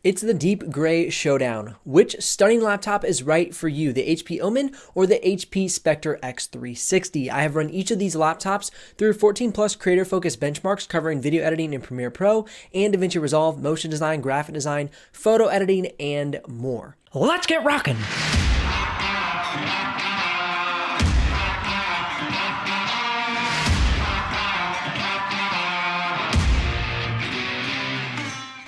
It's the deep gray showdown. Which stunning laptop is right for you, the HP Omen or the HP Spectre x360? I have run each of these laptops through 14 plus creator focused benchmarks covering video editing in Premiere Pro and DaVinci Resolve, motion design, graphic design, photo editing, and more. Let's get rocking!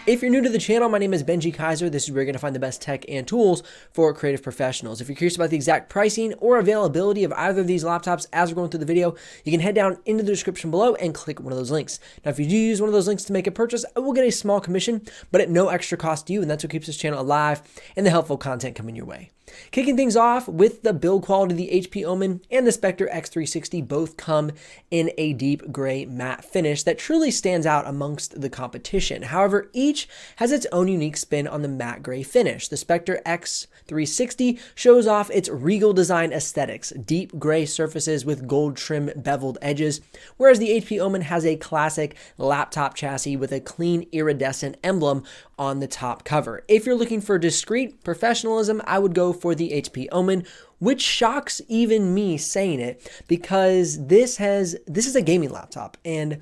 If you're new to the channel, my name is Benji Kaiser. This is where you're going to find the best tech and tools for creative professionals. If you're curious about the exact pricing or availability of either of these laptops as we're going through the video, you can head down into the description below and click one of those links. Now, if you do use one of those links to make a purchase, I will get a small commission, but at no extra cost to you, and that's what keeps this channel alive and the helpful content coming your way. Kicking things off with the build quality, the HP Omen and the Spectre x360 both come in a deep gray matte finish that truly stands out amongst the competition. However, each has its own unique spin on the matte gray finish. The Spectre x360 shows off its regal design aesthetics, deep gray surfaces with gold trim beveled edges, whereas the HP Omen has a classic laptop chassis with a clean iridescent emblem on the top cover. If you're looking for discrete professionalism, I would go for the HP Omen, which shocks even me saying it because this is a gaming laptop, and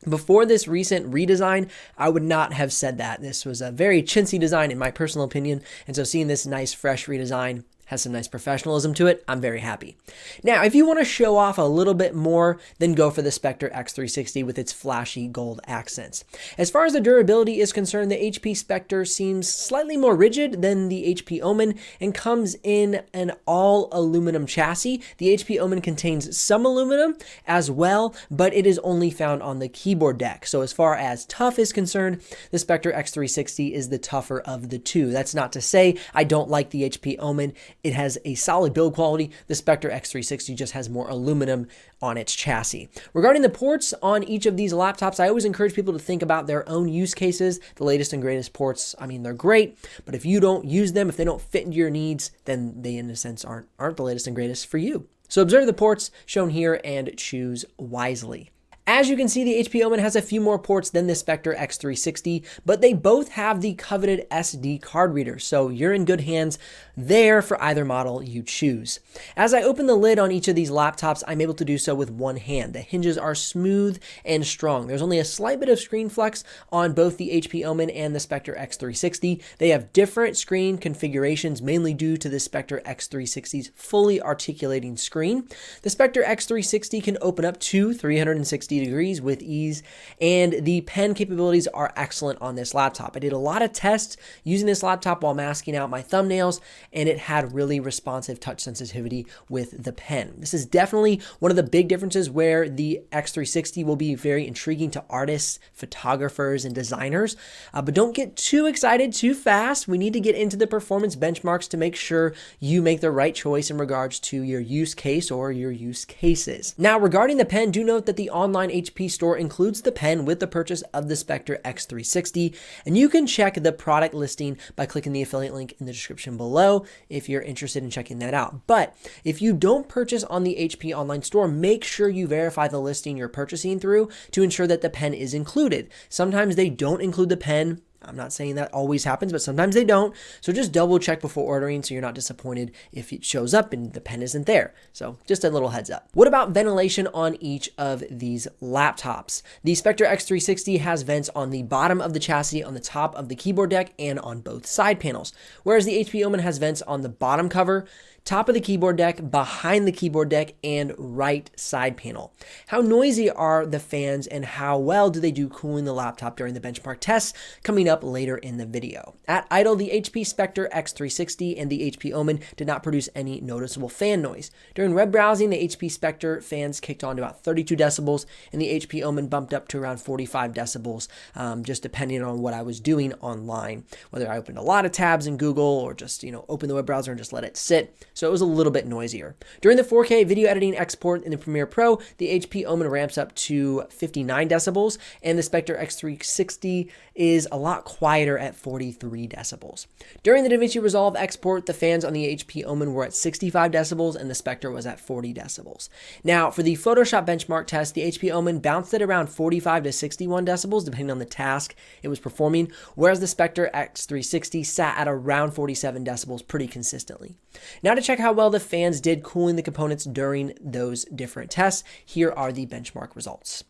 before this recent redesign, I would not have said that. This was a very chintzy design in my personal opinion, and so seeing this nice fresh redesign has some nice professionalism to it, I'm very happy. Now, if you want to show off a little bit more, then go for the Spectre x360 with its flashy gold accents. As far as the durability is concerned, the HP Spectre seems slightly more rigid than the HP Omen and comes in an all aluminum chassis. The HP Omen contains some aluminum as well, but it is only found on the keyboard deck. So as far as tough is concerned, the Spectre x360 is the tougher of the two. That's not to say I don't like the HP Omen. It has a solid build quality. The Spectre x360 just has more aluminum on its chassis. Regarding the ports on each of these laptops, I always encourage people to think about their own use cases. The latest and greatest ports, I mean, they're great, but if you don't use them, if they don't fit into your needs, then they, in a sense, aren't the latest and greatest for you. So observe the ports shown here and choose wisely. As you can see, the HP Omen has a few more ports than the Spectre x360, but they both have the coveted SD card reader, so you're in good hands there for either model you choose. As I open the lid on each of these laptops, I'm able to do so with one hand. The hinges are smooth and strong. There's only a slight bit of screen flex on both the HP Omen and the Spectre x360. They have different screen configurations, mainly due to the Spectre x360's fully articulating screen. The Spectre x360 can open up to 360 degrees with ease, and the pen capabilities are excellent on this laptop. I did a lot of tests using this laptop while masking out my thumbnails, and it had really responsive touch sensitivity with the pen. This is definitely one of the big differences where the x360 will be very intriguing to artists, photographers, and designers, but don't get too excited too fast. We need to get into the performance benchmarks to make sure you make the right choice in regards to your use case or your use cases. Now, regarding the pen, do note that the online HP store includes the pen with the purchase of the Spectre x360, and you can check the product listing by clicking the affiliate link in the description below if you're interested in checking that out. But if you don't purchase on the HP online store, make sure you verify the listing you're purchasing through to ensure that the pen is included. Sometimes they don't include the pen. I'm not saying that always happens, but sometimes they don't. So just double check before ordering so you're not disappointed if it shows up and the pen isn't there. So just a little heads up. What about ventilation on each of these laptops? The Spectre x360 has vents on the bottom of the chassis, on the top of the keyboard deck, and on both side panels, whereas the HP Omen has vents on the bottom cover, top of the keyboard deck, behind the keyboard deck, and right side panel. How noisy are the fans and how well do they do cooling the laptop during the benchmark tests? Coming up later in the video. At idle, the HP Spectre x360 and the HP Omen did not produce any noticeable fan noise. During web browsing, the HP Spectre fans kicked on to about 32 decibels and the HP Omen bumped up to around 45 decibels, just depending on what I was doing online, whether I opened a lot of tabs in Google or just, open the web browser and just let it sit. so it was a little bit noisier. During the 4K video editing export in the Premiere Pro, the HP Omen ramps up to 59 decibels, and the Spectre x360 is a lot quieter at 43 decibels. During the DaVinci Resolve export, the fans on the HP Omen were at 65 decibels, and the Spectre was at 40 decibels. Now, for the Photoshop benchmark test, the HP Omen bounced at around 45 to 61 decibels, depending on the task it was performing, whereas the Spectre x360 sat at around 47 decibels pretty consistently. Now to check how well the fans did cooling the components during those different tests, here are the benchmark results.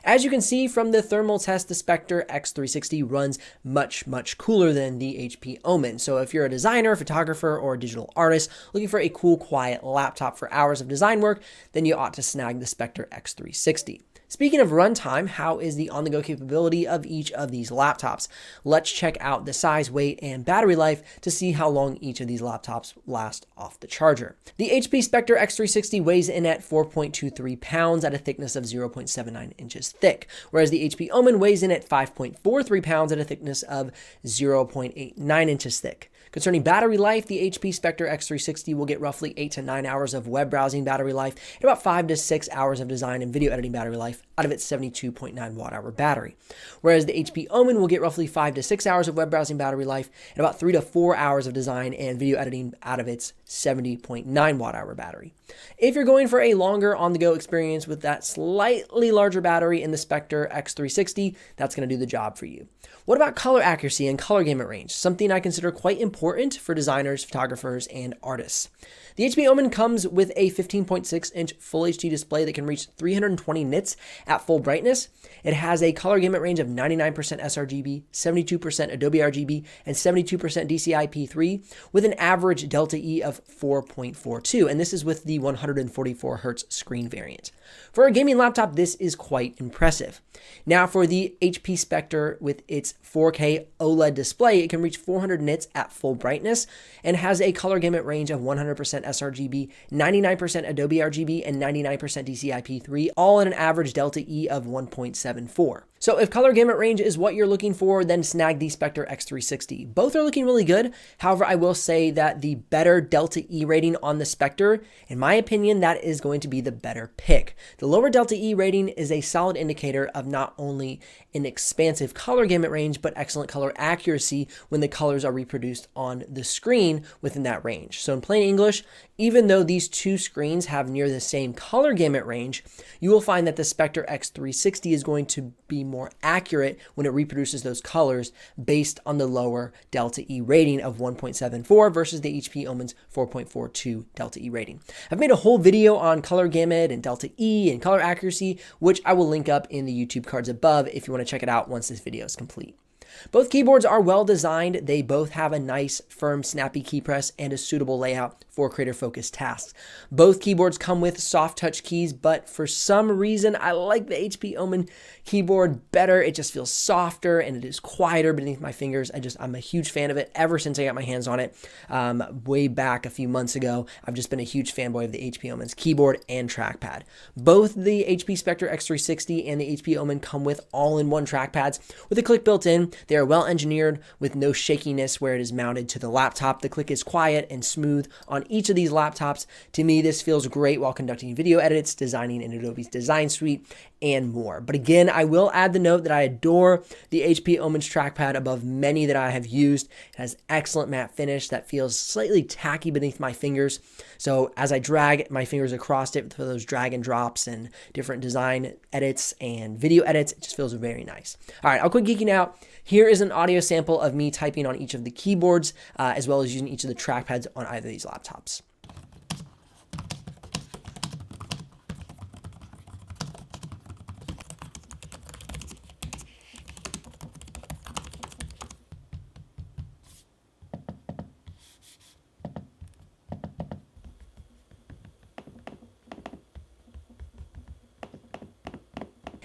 As you can see from the thermal test, the Spectre x360 runs much cooler than the HP Omen. So if you're a designer, photographer, or a digital artist looking for a cool, quiet laptop for hours of design work, then you ought to snag the Spectre x360. Speaking of runtime, how is the on-the-go capability of each of these laptops? Let's check out the size, weight, and battery life to see how long each of these laptops last off the charger. The HP Spectre x360 weighs in at 4.23 pounds at a thickness of 0.79 inches thick, whereas the HP Omen weighs in at 5.43 pounds at a thickness of 0.89 inches thick. Concerning battery life, the HP Spectre x360 will get roughly 8 to 9 hours of web browsing battery life and about 5 to 6 hours of design and video editing battery life out of its 72.9 watt-hour battery, whereas the HP Omen will get roughly 5 to 6 hours of web browsing battery life and about 3 to 4 hours of design and video editing out of its 70.9 watt-hour battery. If you're going for a longer on-the-go experience with that slightly larger battery in the Spectre x360, that's going to do the job for you. What about color accuracy and color gamut range? Something I consider quite important for designers, photographers, and artists. The HP Omen comes with a 15.6-inch Full HD display that can reach 320 nits at full brightness. It has a color gamut range of 99% sRGB, 72% Adobe RGB, and 72% DCI-P3 with an average delta E of 4.42, and this is with the 144 Hz screen variant. For a gaming laptop, this is quite impressive. Now for the HP Spectre with its 4K OLED display, it can reach 400 nits at full brightness and has a color gamut range of 100% sRGB, 99% Adobe RGB, and 99% DCI-P3, all at an average delta E of 1.74. So if color gamut range is what you're looking for, then snag the Spectre x360. Both are looking really good. However, I will say that the better delta E rating on the Spectre, in my opinion, that is going to be the better pick. The lower delta E rating is a solid indicator of not only an expansive color gamut range, but excellent color accuracy when the colors are reproduced on the screen within that range. So in plain English, even though these two screens have near the same color gamut range, you will find that the Spectre x360 is going to be more accurate when it reproduces those colors based on the lower delta E rating of 1.74 versus the HP Omen's 4.42 delta E rating. I've made a whole video on color gamut and delta E and color accuracy, which I will link up in the YouTube cards above if you want to check it out once this video is complete. Both keyboards are well designed. They both have a nice, firm, snappy key press and a suitable layout for creator-focused tasks. Both keyboards come with soft touch keys, but for some reason, I like the HP Omen keyboard better. It just feels softer and it is quieter beneath my fingers. I'm a huge fan of it ever since I got my hands on it way back a few months ago. I've just been a huge fanboy of the HP Omen's keyboard and trackpad. Both the HP Spectre x360 and the HP Omen come with all-in-one trackpads with a click built in. They are well engineered with no shakiness where it is mounted to the laptop. The click is quiet and smooth on each of these laptops. To me, this feels great while conducting video edits, designing in Adobe's Design Suite, and more. But again, I will add the note that I adore the HP Omen's trackpad above many that I have used. It has excellent matte finish that feels slightly tacky beneath my fingers. So as I drag my fingers across it for those drag and drops and different design edits and video edits, it just feels very nice. All right, I'll quit geeking out. Here is an audio sample of me typing on each of the keyboards, as well as using each of the trackpads on either of these laptops.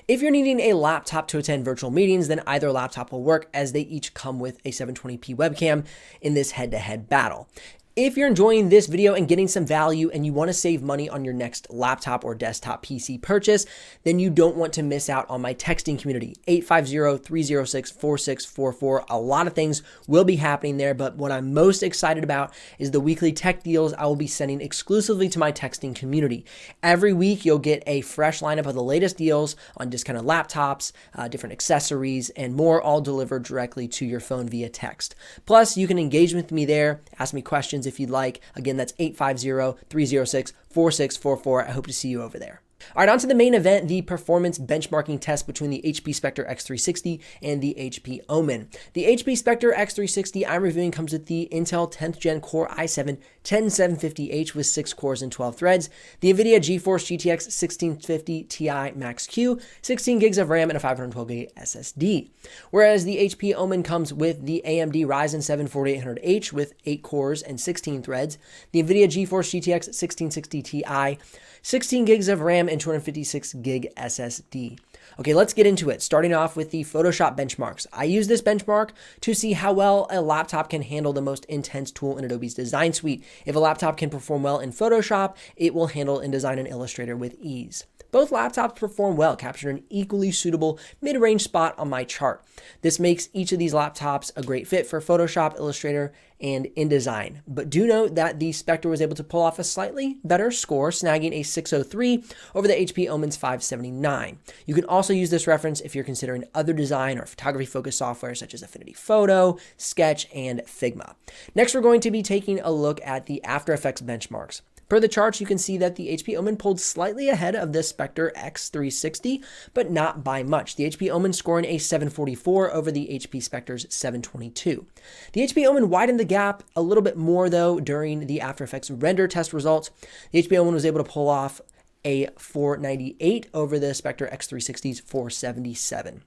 If you're needing a laptop to attend virtual meetings, then either laptop will work, as they each come with a 720p webcam in this head-to-head battle. If you're enjoying this video and getting some value and you want to save money on your next laptop or desktop PC purchase, then you don't want to miss out on my texting community, 850-306-4644. A lot of things will be happening there, but what I'm most excited about is the weekly tech deals I will be sending exclusively to my texting community. Every week, you'll get a fresh lineup of the latest deals on discounted laptops, different accessories, and more, all delivered directly to your phone via text. Plus, you can engage with me there, ask me questions if you'd like. Again, that's 850-306-4644. I hope to see you over there. All right, on to the main event, the performance benchmarking test between the HP Spectre x360 and the HP Omen. The HP Spectre x360 I'm reviewing comes with the Intel 10th Gen Core i7-10750H with 6 cores and 12 threads, the NVIDIA GeForce GTX 1650 Ti Max-Q, 16 gigs of RAM, and a 512 gig SSD. Whereas the HP Omen comes with the AMD Ryzen 7 4800H with 8 cores and 16 threads, the NVIDIA GeForce GTX 1660 Ti, 16 gigs of RAM, and 256 gig SSD. Okay, let's get into it. Starting off with the Photoshop benchmarks. I use this benchmark to see how well a laptop can handle the most intense tool in Adobe's design suite. If a laptop can perform well in Photoshop, it will handle InDesign and Illustrator with ease. Both laptops perform well, capturing an equally suitable mid-range spot on my chart. This makes each of these laptops a great fit for Photoshop, Illustrator, and InDesign. But do note that the Spectre was able to pull off a slightly better score, snagging a 603 over the HP Omen's 579. You can also use this reference if you're considering other design or photography-focused software such as Affinity Photo, Sketch, and Figma. Next, we're going to be taking a look at the After Effects benchmarks. Per the charts, you can see that the HP Omen pulled slightly ahead of the Spectre x360, but not by much. The HP Omen scoring a 744 over the HP Spectre's 722. The HP Omen widened the gap a little bit more, though, during the After Effects render test results. The HP Omen was able to pull off a 498 over the Spectre x360's 477.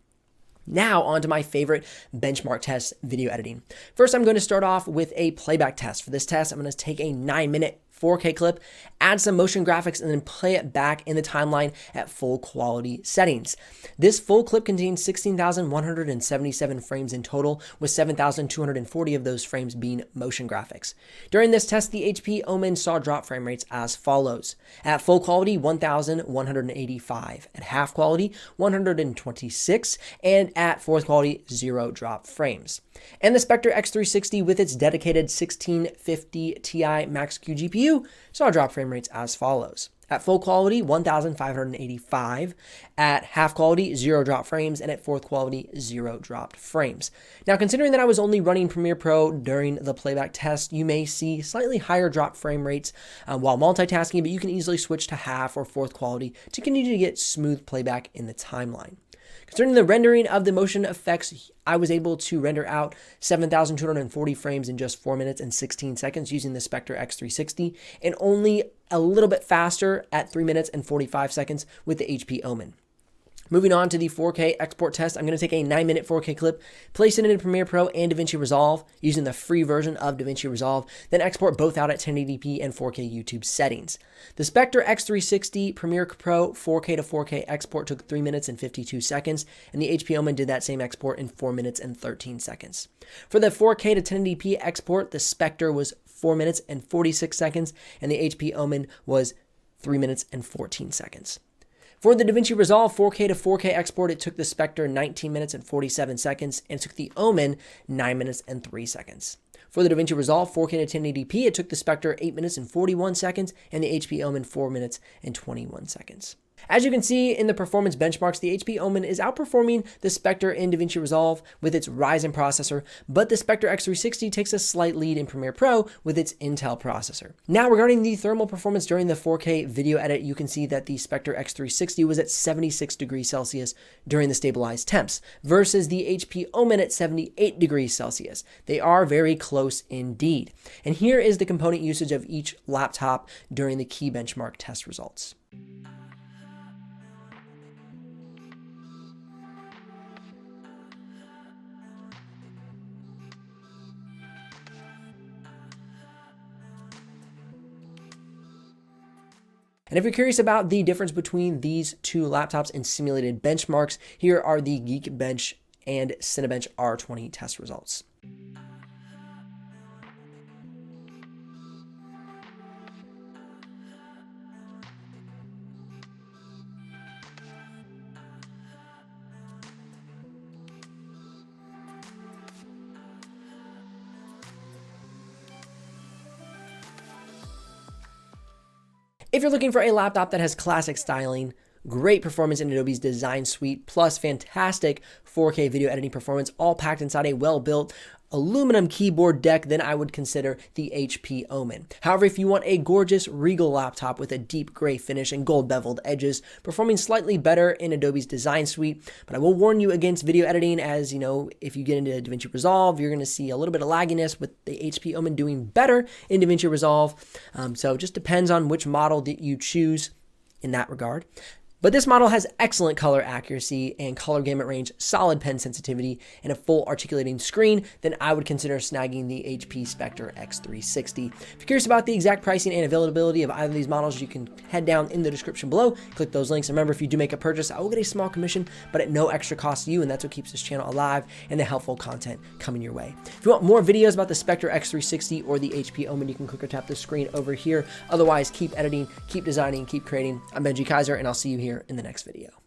Now, on to my favorite benchmark test, video editing. First, I'm going to start off with a playback test. For this test, I'm going to take a 9-minute 4K clip, add some motion graphics, and then play it back in the timeline at full quality settings. This full clip contains 16,177 frames in total, with 7,240 of those frames being motion graphics. During this test, the HP Omen saw drop frame rates as follows. At full quality, 1,185. At half quality, 126. And at fourth quality, 0 drop frames. And the Spectre x360 with its dedicated 1650 Ti Max-Q GPU saw drop frame rates as follows. At full quality, 1,585. At half quality, 0 drop frames. And at fourth quality, 0 dropped frames. Now, considering that I was only running Premiere Pro during the playback test, you may see slightly higher drop frame rates while multitasking, but you can easily switch to half or fourth quality to continue to get smooth playback in the timeline. Concerning the rendering of the motion effects, I was able to render out 7,240 frames in just 4 minutes and 16 seconds using the Spectre x360, and only a little bit faster at 3 minutes and 45 seconds with the HP Omen. Moving on to the 4K export test, I'm going to take a 9-minute 4K clip, place it in Premiere Pro and DaVinci Resolve using the free version of DaVinci Resolve, then export both out at 1080p and 4K YouTube settings. The Spectre x360 Premiere Pro 4K to 4K export took 3 minutes and 52 seconds, and the HP Omen did that same export in 4 minutes and 13 seconds. For the 4K to 1080p export, the Spectre was 4 minutes and 46 seconds, and the HP Omen was 3 minutes and 14 seconds. For the DaVinci Resolve 4K to 4K export, it took the Spectre 19 minutes and 47 seconds, and it took the Omen 9 minutes and 3 seconds. For the DaVinci Resolve 4K to 1080p, it took the Spectre 8 minutes and 41 seconds, and the HP Omen 4 minutes and 21 seconds. As you can see in the performance benchmarks, the HP Omen is outperforming the Spectre in DaVinci Resolve with its Ryzen processor, but the Spectre x360 takes a slight lead in Premiere Pro with its Intel processor. Now, regarding the thermal performance during the 4K video edit, you can see that the Spectre x360 was at 76 degrees Celsius during the stabilized temps versus the HP Omen at 78 degrees Celsius. They are very close indeed. And here is the component usage of each laptop during the key benchmark test results. And if you're curious about the difference between these two laptops and simulated benchmarks, here are the Geekbench and Cinebench R20 test results. If you're looking for a laptop that has classic styling, great performance in Adobe's design suite, plus fantastic 4K video editing performance, all packed inside a well-built aluminum keyboard deck, then I would consider the HP Omen. However, if you want a gorgeous Regal laptop with a deep gray finish and gold beveled edges, performing slightly better in Adobe's design suite, but I will warn you against video editing, as you know, if you get into DaVinci Resolve, you're going to see a little bit of lagginess, with the HP Omen doing better in DaVinci Resolve. So it just depends on which model that you choose in that regard. But this model has excellent color accuracy and color gamut range, solid pen sensitivity, and a full articulating screen, then I would consider snagging the HP Spectre x360. If you're curious about the exact pricing and availability of either of these models, you can head down in the description below, click those links. Remember, if you do make a purchase, I will get a small commission, but at no extra cost to you, and that's what keeps this channel alive and the helpful content coming your way. If you want more videos about the Spectre x360 or the HP Omen, you can click or tap the screen over here. Otherwise, keep editing, keep designing, keep creating. I'm Benji Kaiser, and I'll see you here in the next video.